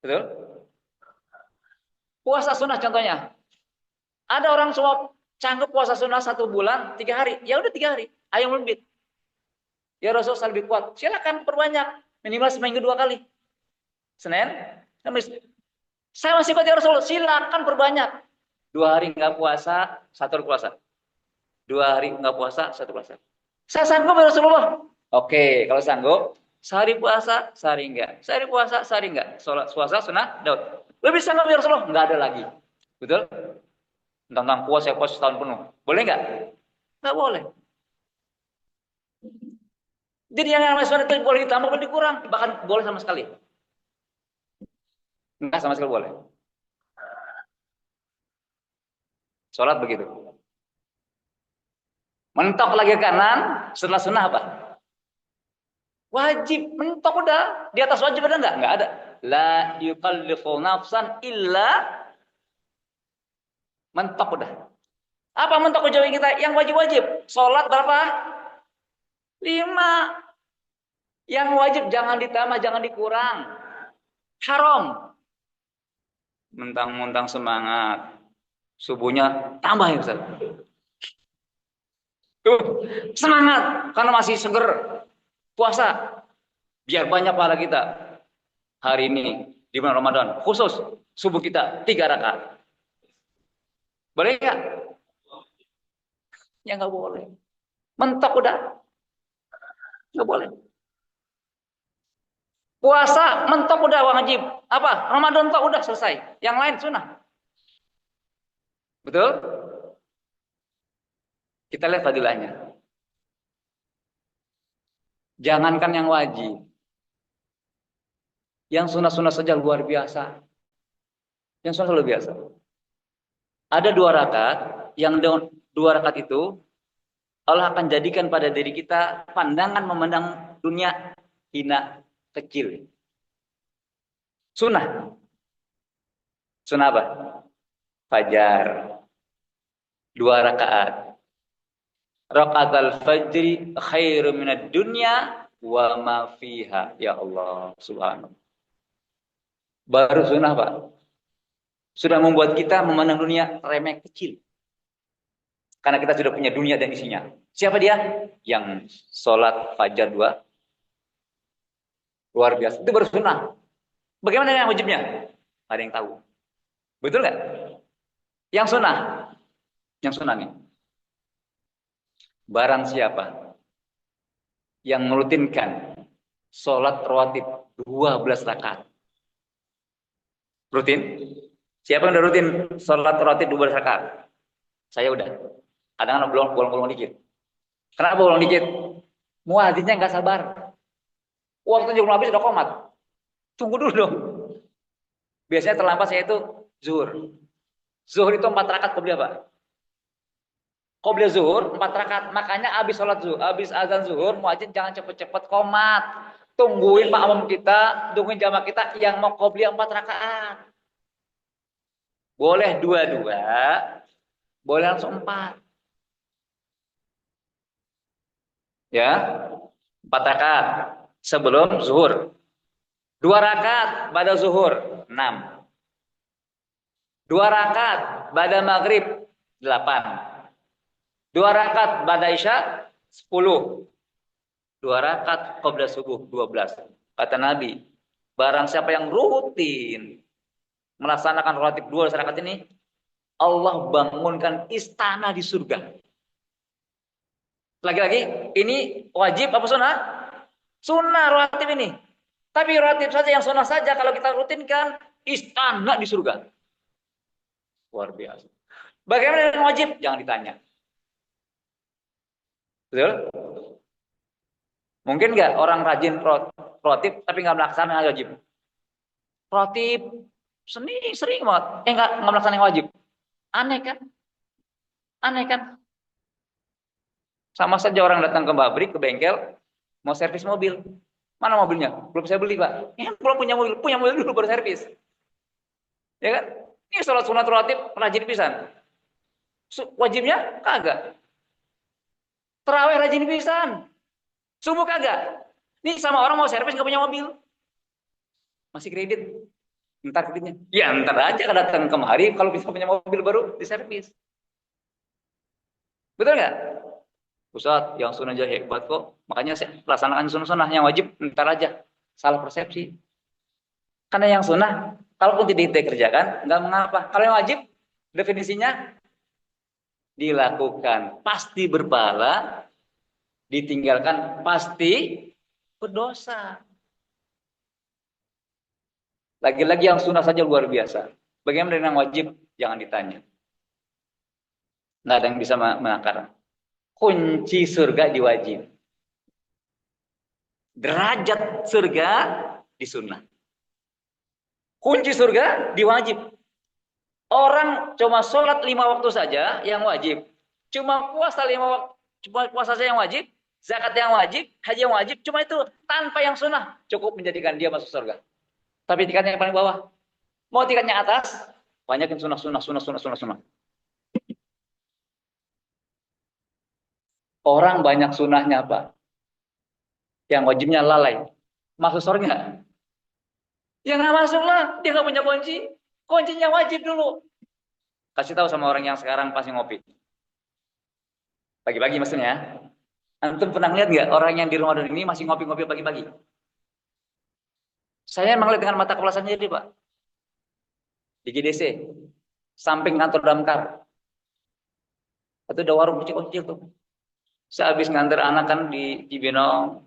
Betul? Puasa sunnah contohnya. Ada orang semua sanggup puasa sunnah 1 bulan, 3 hari. Ya udah 3 hari. Ayo melebit. Ya Rasul saya lebih kuat. Silakan perbanyak. Minimal seminggu 2 kali. Senin, Kamis. Saya masih kuat ya Rasul. Silakan perbanyak. 2 hari nggak puasa, 1 hari puasa. 2 hari nggak puasa, 1 puasa. Saya sanggup ya Rasulullah. Oke, kalau sanggup, sehari puasa, sehari enggak. Sehari puasa, sehari enggak. Sholat puasa sunnah Daud. Lebih sanggup ya Rasulullah? Enggak ada lagi. Betul? Tentang puasa, puasa setahun penuh. Boleh enggak? Enggak boleh. Jadi yang namanya sunnah itu boleh ditambah, boleh dikurang. Bahkan boleh sama sekali. Enggak sama sekali boleh. Sholat begitu. Mentok lagi ke kanan, setelah sunnah apa? Wajib, mentok udah. Di atas wajib ada enggak? Enggak ada. La yukallifu nafsan illa, mentok udah. Apa mentok ujungnya kita? Yang wajib-wajib. Sholat berapa? 5. Yang wajib jangan ditambah, jangan dikurang. Haram. Mentang-mentang semangat. Subuhnya tambah ya Ustaz. Tuh, semangat karena masih seger puasa. Biar banyak pahala kita. Hari ini di bulan Ramadan, khusus subuh kita 3 rakaat. Boleh nggak? Ya nggak boleh. Mentok udah. Nggak boleh. Puasa mentok udah wajib. Apa? Ramadan mentok udah selesai. Yang lain sunnah. Betul? Kita lihat fadilahnya. Jangankan yang wajib. Yang sunnah-sunnah saja luar biasa. Yang sunnah luar biasa. Ada 2 rakaat. Yang 2 rakaat itu Allah akan jadikan pada diri kita pandangan memandang dunia hina, kecil. Sunnah. Sunnah apa? Fajar. 2 rakaat. Rakaatul fajri khairu minad dunya wa ma fiha. Ya Allah, subhanallah. Baru sunnah, Pak. Sudah membuat kita memandang dunia remeh kecil. Karena kita sudah punya dunia dan isinya. Siapa dia? Yang sholat fajar 2. Luar biasa. Itu baru sunnah. Bagaimana yang wajibnya? Ada yang tahu. Betul nggak? Yang sunnah. Yang sunnah nih. Barang siapa yang merutinkan sholat rawatib 12 rakaat. Rutin? Siapa yang udah rutin sholat rawatib 12 rakaat? Saya udah. Kadang-kadang bolong-bolong dikit. Kenapa bolong dikit? Muadzinnya nggak sabar. Waktunya belum habis udah komat. Tunggu dulu dong. Biasanya terlambat saya itu zuhur. Zuhur itu 4 rakaat qobliyah, Pak. Qobliyah zuhur 4 rakaat. Makanya habis sholat zuhur, habis azan zuhur, muadzin jangan cepet-cepet komat. Tungguin makmum kita, tungguin jamaah kita yang mau qobliyah 4 rakaat. Boleh 2-2, boleh langsung 4. Ya, 4 rakaat sebelum zuhur. 2 rakaat pada zuhur, 6. 2 rakaat pada maghrib, 8. 2 rakaat pada isya, 10. 2 rakaat qabla subuh, 12. Kata Nabi, barang siapa yang rutin melaksanakan rawatib 2 rakaat ini, Allah bangunkan istana di surga. Lagi-lagi, ini wajib apa sunnah? Sunnah rawatib ini. Tapi rawatib saja yang sunnah saja kalau kita rutinkan, istana di surga. Luar biasa. Bagaimana dengan wajib? Jangan ditanya. Betul? Mungkin nggak orang rajin rawatib tapi nggak melaksanakan wajib? Rawatib sering banget. Nggak melaksanakan wajib. Aneh kan? Aneh kan? Sama saja orang datang ke pabrik, ke bengkel, mau servis mobil. Mana mobilnya? Belum saya beli, Pak. Belum punya mobil. Punya mobil dulu baru servis. Ya kan? Ini sholat sunat rawatib rajin pisan. Wajibnya kagak. Terawih rajin pisan. Subuh kagak. Nih sama orang mau servis nggak punya mobil. Masih kredit. Ntar kreditnya. Ya ntar aja kalau datang kemari kalau bisa punya mobil baru diservis. Betul nggak? Ustaz, yang sunnah aja hebat kok. Makanya saya laksanakan sunnah-sunnah, yang wajib ntar aja. Salah persepsi. Karena yang sunnah, kalaupun tidak dikerjakan, nggak mengapa. Kalau yang wajib, definisinya dilakukan. Pasti berpahala, ditinggalkan pasti berdosa. Lagi-lagi yang sunnah saja luar biasa. Bagaimana dengan yang wajib? Jangan ditanya. Nggak ada yang bisa menakar. Kunci surga diwajib. Derajat surga di sunnah. Kunci surga diwajib. Orang cuma sholat 5 waktu saja yang wajib. Cuma puasa 5 waktu, cuma puasa saja yang wajib. Zakat yang wajib, haji yang wajib. Cuma itu tanpa yang sunnah cukup menjadikan dia masuk surga. Tapi tingkatnya yang paling bawah. Mau tingkatnya atas, banyakin sunnah, sunnah, sunnah, sunnah, sunnah, sunnah. Orang banyak sunnahnya, Pak. Yang wajibnya lalai. Masuk surga. Ya nggak masuk lah. Dia nggak punya kunci. Kuncinya wajib dulu. Kasih tahu sama orang yang sekarang pasti ngopi. Pagi-pagi maksudnya. Antum pernah lihat nggak orang yang di Ramadan ini masih ngopi-ngopi pagi-pagi? Saya emang lihat dengan mata kepala sendiri, Pak. Di GDC. Samping kantor damkar. Itu ada warung kecil-kecil tuh. Saya habis nganter anak kan di Cibinong.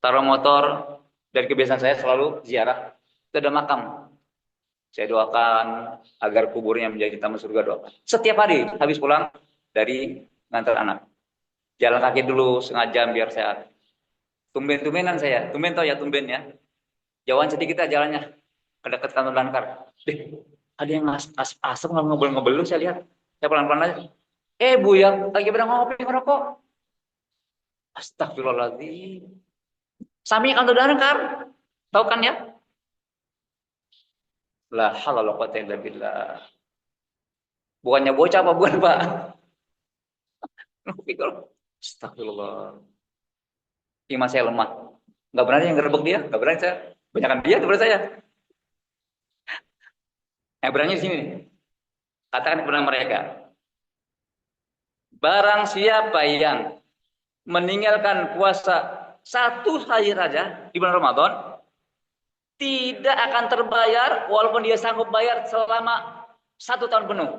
Taruh motor. Dari kebiasaan saya selalu ziarah. Itu ada makam. Saya doakan agar kuburnya menjadi taman surga, doakan. Setiap hari habis pulang dari ngantar anak. Jalan kaki dulu setengah jam biar sehat. Tumben-tumbenan saya. Tumben tau ya tumben ya. Jauhan sedikit aja jalannya. Ke dekat kantor damkar. Deh, ada yang asap ngebel-ngebel saya lihat. Saya pelan-pelan aja. Bu ya, lagi pada ngopi ngerokok. Astagfirullahaladzim. Sami kantor damkar. Tahu kan ya? La haula wala quwata illa billah. Bukannya bocah apa bukan, Pak? Pikir, astagfirullah. Iman saya lemah. Enggak berani yang gerebek dia, enggak berani saya. Banyakan dia daripada saya. Yang berani di sini nih. Katakan kepada mereka. Barang siapa yang meninggalkan puasa 1 hari saja di bulan Ramadan, tidak akan terbayar walaupun dia sanggup bayar selama 1 tahun penuh.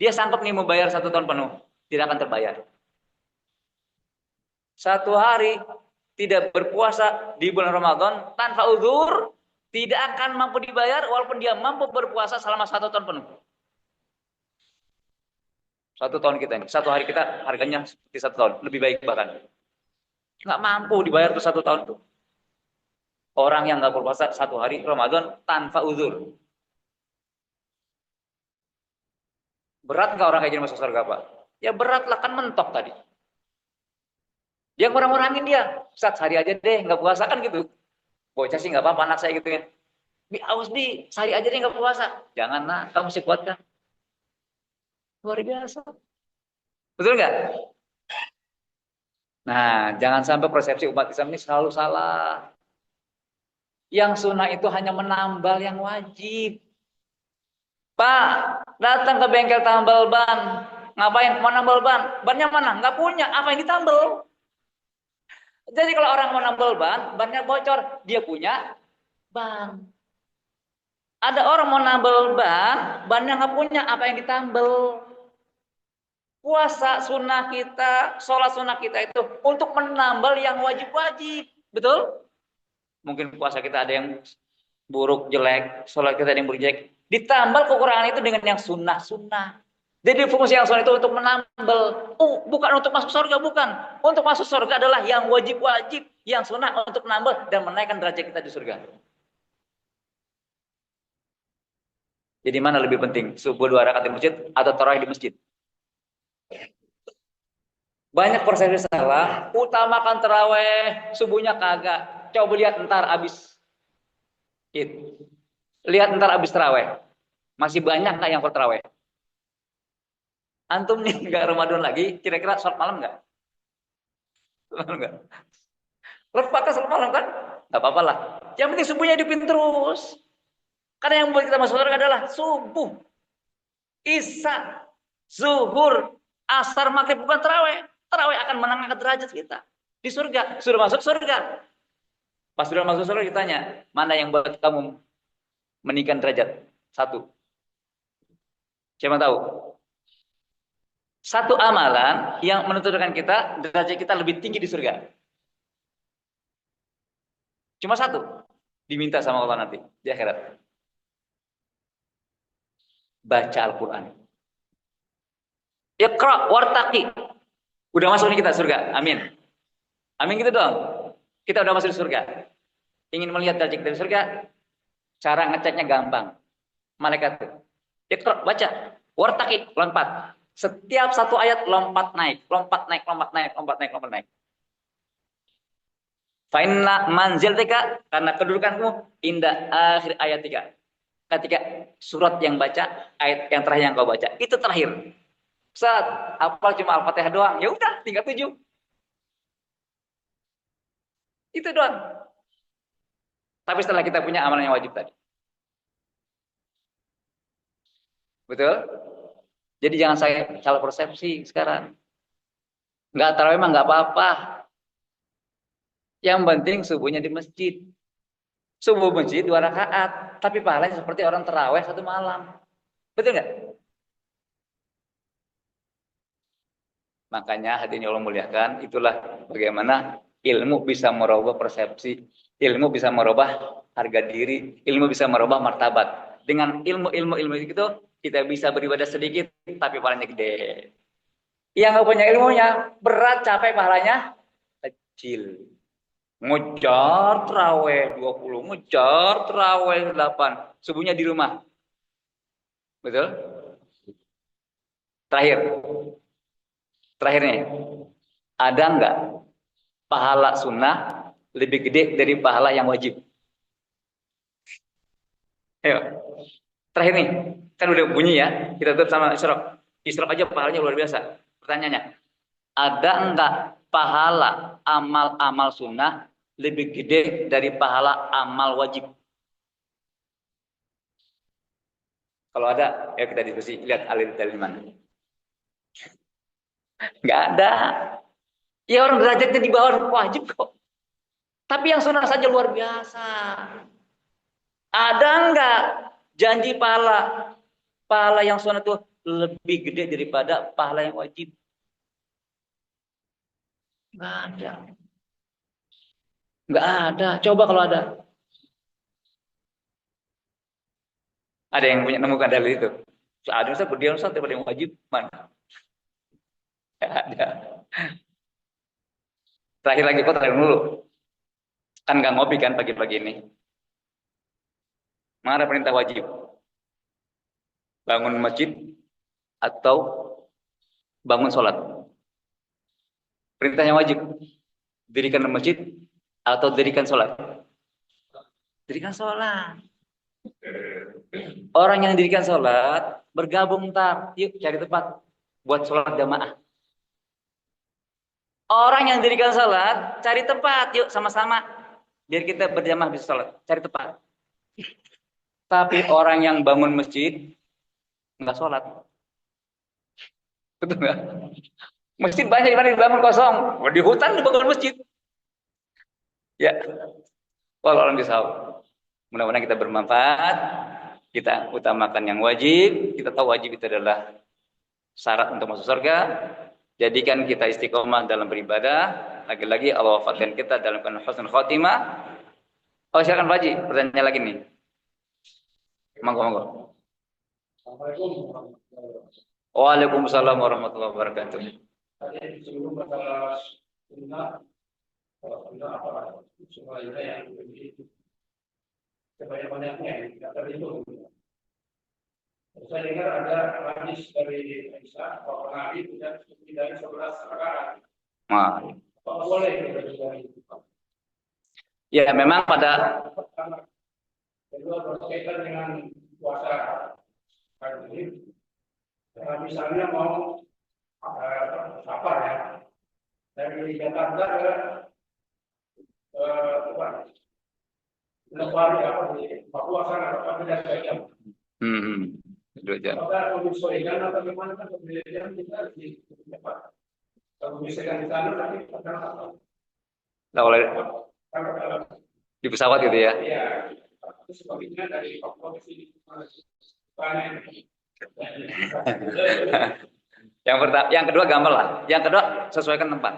Dia sanggup nih membayar 1 tahun penuh, tidak akan terbayar. 1 hari tidak berpuasa di bulan Ramadan tanpa uzur, tidak akan mampu dibayar walaupun dia mampu berpuasa selama 1 tahun penuh. 1 tahun kita ini, 1 hari kita harganya seperti 1 tahun, lebih baik bahkan. Nggak mampu dibayar tuh 1 tahun tuh. Orang yang nggak berpuasa 1 hari Ramadan tanpa uzur. Berat nggak orang kayak gini masuk surga, Pak? Ya berat lah, kan mentok tadi. Dia ngurang-ngurangin dia. Ustaz, sehari aja deh nggak puasa kan gitu. Bocah sih nggak apa-apa anak saya gitu ya. Aus di sehari aja deh nggak puasa. Jangan nak, kamu masih kuat kan? Luar biasa. Betul nggak? Nah, jangan sampai persepsi umat Islam ini selalu salah. Yang sunnah itu hanya menambal yang wajib. Pak, datang ke bengkel tambal ban. Ngapain? Mau nambal ban? Bannya mana? Nggak punya. Apa yang ditambal? Jadi kalau orang mau nambal ban, bannya bocor. Dia punya ban. Ada orang mau nambal ban, bannya nggak punya. Apa yang ditambal? Puasa sunnah kita, sholat sunnah kita itu untuk menambal yang wajib-wajib. Betul? Mungkin puasa kita ada yang buruk, jelek. Sholat kita ada yang buruk, jelek. Ditambal kekurangan itu dengan yang sunnah-sunnah. Jadi fungsi yang sunnah itu untuk menambal. Bukan untuk masuk surga, bukan. Untuk masuk surga adalah yang wajib-wajib. Yang sunnah untuk menambal dan menaikkan derajat kita di surga. Jadi mana lebih penting? Subuh 2 rakaat di masjid atau tarawih di masjid? Banyak persepsi salah, utamakan terawih, subuhnya kagak. Coba lihat ntar abis Id. Lihat ntar abis terawih. Masih banyak nggak yang terawih? Antum nih nggak Ramadan lagi, kira-kira sholat malam nggak? Malam nggak? Lepas sholat malam kan? Nggak apa-apa lah. Yang penting subuhnya hidupin terus. Karena yang membuat kita masuk surga adalah subuh, isya, zuhur, asar, maghrib, bukan terawih. Tarawih akan mengangkat derajat kita di surga. Sudah masuk surga. Pas sudah masuk surga ditanya, mana yang buat kamu meninggikan derajat? Satu. Siapa tahu? Satu amalan yang menentukan kita derajat kita lebih tinggi di surga. Cuma satu. Diminta sama Allah nanti di akhirat. Baca Al-Quran. Iqra wartaqi. Udah masuk nih kita surga. Amin. Amin gitu dong. Kita udah masuk di surga. Ingin melihat derajat dari surga, cara ngeceknya gampang. Malaikat tuh. Iqra, baca. Wartaqi, lompat. Setiap satu ayat lompat naik, lompat naik, lompat naik, lompat naik, lompat naik. Fa'inna manziltika, karena kedudukanmu indah akhir ayat 3. Ketika surat yang baca, ayat yang terakhir yang kau baca, itu terakhir. Ustaz, hafal cuma Al-Fatihah doang. Ya udah, tinggal 7. Itu doang. Tapi setelah kita punya amalan yang wajib tadi. Betul? Jadi jangan salah persepsi sekarang. Enggak tarawih memang enggak apa-apa. Yang penting subuhnya di masjid. Subuh masjid 2 rakaat, tapi pahalanya seperti orang tarawih 1 malam. Betul nggak? Makanya hadirin Allah muliakan, itulah bagaimana ilmu bisa merubah persepsi, ilmu bisa merubah harga diri, ilmu bisa merubah martabat. Dengan ilmu itu kita bisa beribadah sedikit, tapi pahalanya gede. Yang nggak punya ilmunya berat, capek, pahalanya kecil. Ngejar terawih 20, ngejar terawih 8, subuhnya di rumah. Betul? Terakhir nih, ada nggak pahala sunnah lebih gede dari pahala yang wajib? Ayo, terakhir nih, kan udah bunyi ya, kita tutup sama Isra. Isra aja pahalanya luar biasa. Pertanyaannya, ada nggak pahala amal-amal sunnah lebih gede dari pahala amal wajib? Kalau ada, ya kita diskusi, lihat alir dari mana. Nggak ada. Ya orang derajatnya di bawah wajib kok. Tapi yang sunnah saja luar biasa. Ada nggak janji pahala? Pahala yang sunnah itu lebih gede daripada pahala yang wajib? Nggak ada. Nggak ada. Coba kalau ada. Ada yang punya nemukan dalil itu. Ada Ustaz berdiam Ustaz daripada yang wajib. Mana? Nggak ada. Terakhir lagi kok terakhir dulu. Kan nggak ngopi kan pagi-pagi ini. Mana perintah wajib? Bangun masjid atau bangun sholat? Perintah yang wajib. Dirikan masjid atau dirikan sholat? Dirikan sholat. Orang yang dirikan sholat bergabung ntar. Yuk cari tempat buat sholat jamaah. Orang yang dirikan sholat cari tempat. Yuk sama-sama. Biar kita berjamaah bisa sholat. Cari tempat. Tapi orang yang bangun masjid nggak sholat. Betul nggak? Masjid banyak yang dibangun kosong. Di hutan dibangun masjid. Ya. Walau alam bisawab. Mudah-mudahan kita bermanfaat. Kita utamakan yang wajib. Kita tahu wajib itu adalah syarat untuk masuk surga. Jadikan kita istiqomah dalam beribadah. Lagi-lagi Allah wafatkan kita dalam keadaan husnul khotimah. Oh silakan Pak Haji, pertanyaan lagi nih. Monggo. Waalaikumsalam warahmatullahi wabarakatuh. Sebelum masalah sunnah, apa supaya sebanyak-banyaknya tidak terhitung. Saya dengar ada hadis dari Aisyah bahwa Nabi tidak dari 11 rakaat. Apa boleh dari itu? Ya memang pada kedua berkaitan dengan puasa ini. Misalnya mau apa ya dari Jakarta ke Lebari apa di Papua sana apa beda jam. 2 jam. Apakah menyesuaikan atau bagaimana kan pembelajaran kita di tempat? Nah, oleh di pesawat gitu ya. Yang pertama, yang kedua gampang lah. Yang kedua sesuaikan tempat.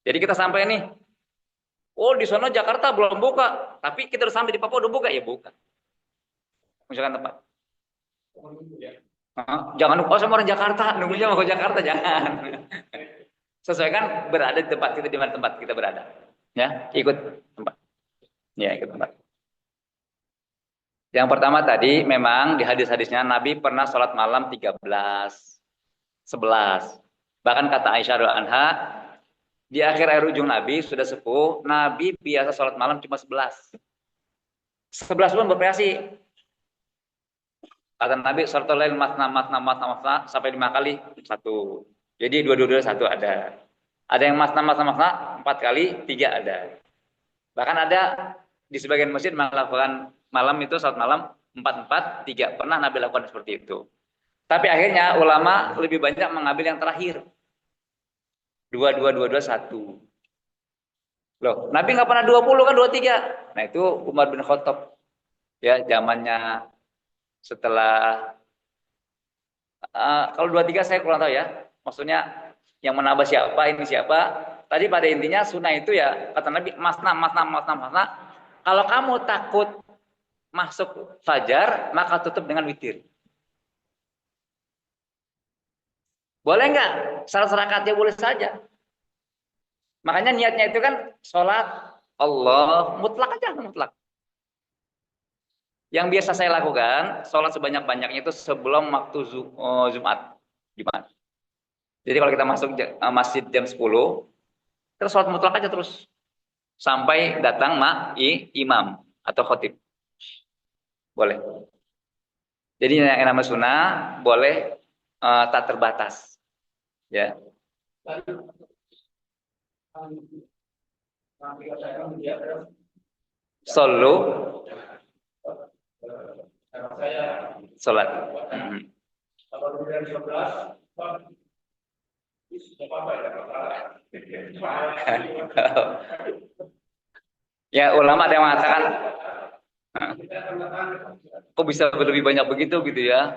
Jadi kita sampai nih, oh di sana Jakarta belum buka, tapi kita udah sampai di Papua udah buka ya buka. Misalkan tempat. Jangan lupa, oh sama orang Jakarta, nunggunya mau ke Jakarta jangan. Sesuaikan berada di tempat kita, di mana tempat kita berada. Ya, ikut tempat. Ya, ikut tempat. Yang pertama tadi memang di hadis-hadisnya Nabi pernah sholat malam 13, 11. Bahkan kata Aisyah radhiyallahu anha, di akhir ujung Nabi sudah sepuh, Nabi biasa sholat malam cuma 11. 11 pun bervariasi. Kata Nabi sholatul lail matna sampai 5 kali satu. Jadi dua satu ada. Ada yang matna 4 kali, 3 ada. Bahkan ada di sebagian masjid melakukan malam itu sholat malam 4, 3. Pernah Nabi lakukan seperti itu. Tapi akhirnya ulama lebih banyak mengambil yang terakhir. 2, 1. Loh, Nabi nggak pernah 20 kan 23. Nah itu Umar bin Khattab. Ya zamannya setelah kalau 23 saya kurang tahu ya. Maksudnya yang menambah siapa, ini siapa. Tadi pada intinya sunnah itu ya kata Nabi masna. Kalau kamu takut masuk fajar, maka tutup dengan witir. Boleh nggak? Salah serakatnya boleh saja. Makanya niatnya itu kan sholat Allah mutlak aja, mutlak. Yang biasa saya lakukan, sholat sebanyak-banyaknya itu sebelum waktu Jumat. Jadi kalau kita masuk masjid jam 10, terus sholat mutlak aja terus. Sampai datang imam atau khotib. Boleh. Jadi yang namanya sunnah, boleh tak terbatas. Ya. Solo sholat. Ya ulama ada yang mengatakan kok bisa lebih banyak begitu gitu ya.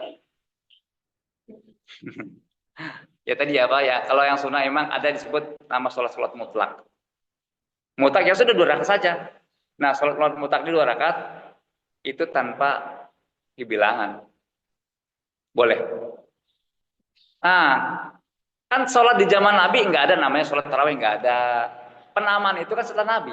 Ya tadi apa ya, kalau yang sunnah emang ada disebut nama sholat mutlak. Mutlak ya sudah 2 rakaat saja. Nah sholat mutlak di 2 rakaat itu tanpa dibilangan. Boleh. Nah, kan sholat di zaman Nabi nggak ada namanya sholat tarawih, nggak ada. Penamaan itu kan setelah Nabi.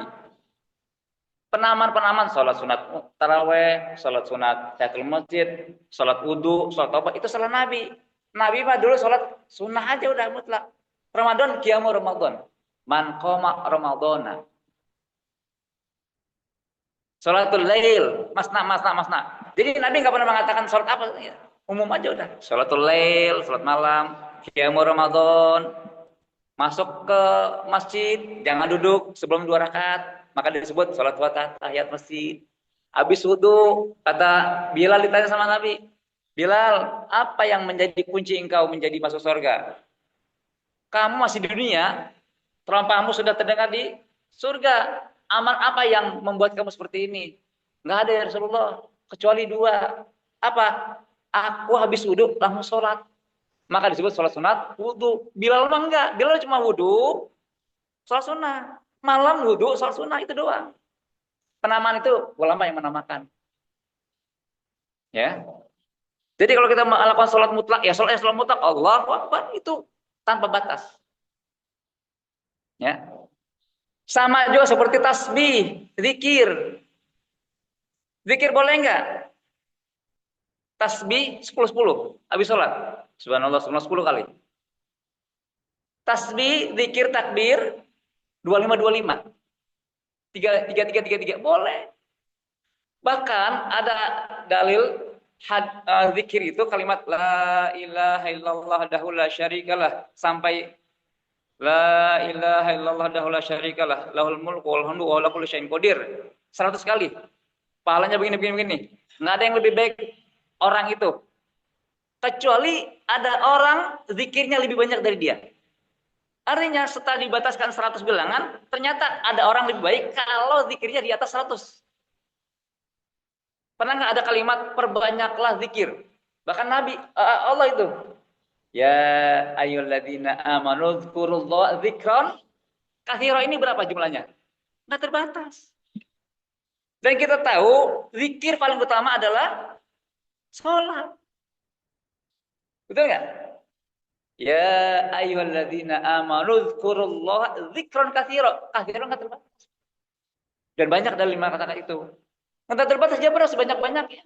Penamaan sholat sunat tarawih, sholat sunat tahiyatul masjid, sholat wudu, sholat apa itu setelah Nabi. Nabi mah dulu sholat sunnah aja udah mutlak. Ramadan qiyamu Ramadan. Man qoma Ramadana. Sholatul lail, masna. Jadi Nabi nggak pernah mengatakan sholat apa, ya, umum aja udah. Sholatul lail, sholat malam, qiyamu Ramadan. Masuk ke masjid, jangan duduk sebelum 2 rakaat. Maka disebut sholat tahiyat masjid. Habis wudu, kata Bilal ditanya sama Nabi, Bilal, apa yang menjadi kunci engkau menjadi masuk surga? Kamu masih di dunia, terompahmu sudah terdengar di surga. Amal apa yang membuat kamu seperti ini? Enggak ada ya Rasulullah, kecuali 2. Apa? Aku habis wudu langsung sholat. Maka disebut sholat sunat wudu. Bilal mah enggak, Bilal cuma wudu, sholat sunat. Malam wudu, sholat sunat itu doang. Penamaan itu ulama yang menamakan. Ya. Jadi kalau kita melakukan sholat mutlak, ya sholat mutlak Allahu Akbar itu tanpa batas. Ya. Sama juga seperti tasbih, zikir. Zikir boleh enggak? Tasbih 10-10 habis sholat. Subhanallah 10 kali. Tasbih, zikir, takbir 25 3 boleh. Bahkan ada dalil zikir itu kalimat la ilaha illallah wahdahu la syarikalah sampai la ilaha illallah wahdahu la syarikalah lahul mulku wal hamdu wa huwa kulli syai'in qadir 100 kali. Pahalanya begini. Enggak ada yang lebih baik orang itu kecuali ada orang zikirnya lebih banyak dari dia. Artinya setelah dibataskan 100 bilangan, ternyata ada orang lebih baik kalau zikirnya di atas 100. Pernah nggak ada kalimat perbanyaklah zikir? Bahkan Nabi Allah itu, ya ayyuhalladzina amanu dzkurullaha dzikran katsira, ini berapa jumlahnya? Nggak terbatas. Dan kita tahu zikir paling utama adalah sholat. Betul nggak? Ya ayyuhalladzina amanu dzkurullaha dzikran katsira. Katsira nggak terbatas. Dan banyak dari 5 kata-kata itu. Nggak terbatas, dia harus sebanyak-banyaknya.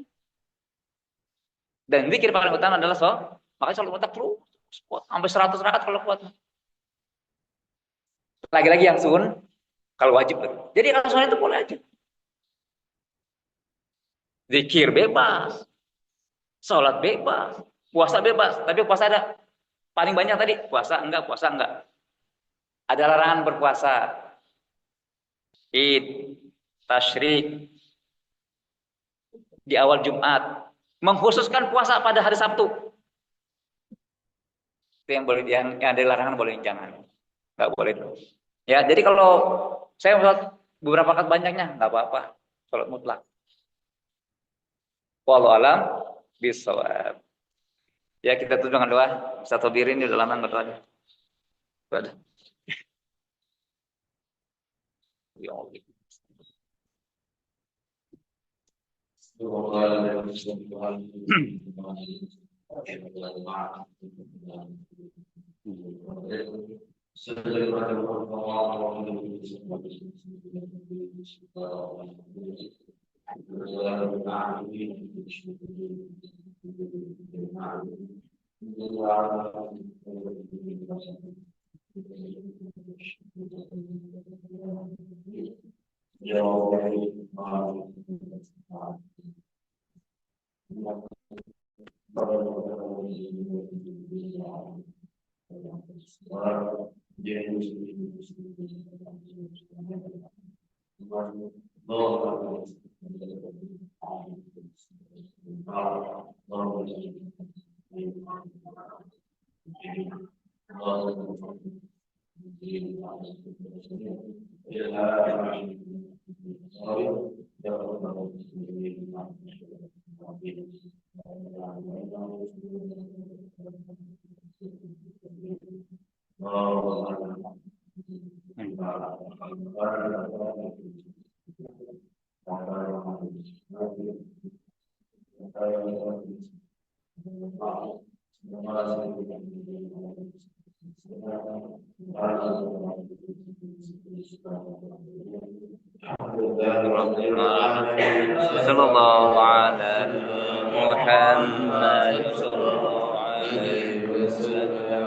Dan zikir paling utama adalah sholat. Makanya sholat mutlak terus kuat sampai 100 rakaat kalau kuat. Lagi-lagi yang sun, kalau wajib. Jadi kalau sunat itu boleh aja. Zikir bebas, sholat bebas, puasa bebas. Tapi puasa ada paling banyak tadi, puasa enggak, puasa enggak. Ada larangan berpuasa. Id, tasyrik, di awal Jumat. Mengkhususkan puasa pada hari Sabtu. Itu yang boleh, yang ada larangan boleh, jangan. Enggak boleh itu. Ya, jadi kalau saya sholat beberapa kali banyaknya, enggak apa-apa. Sholat mutlak. Wallahu alam bisawab. Ya, kita tutup dengan doa. Satu birin di dalam berdoa. Ada. Ya Allah. Sallallahu ala Muhammad sallallahu alaihi wasallam.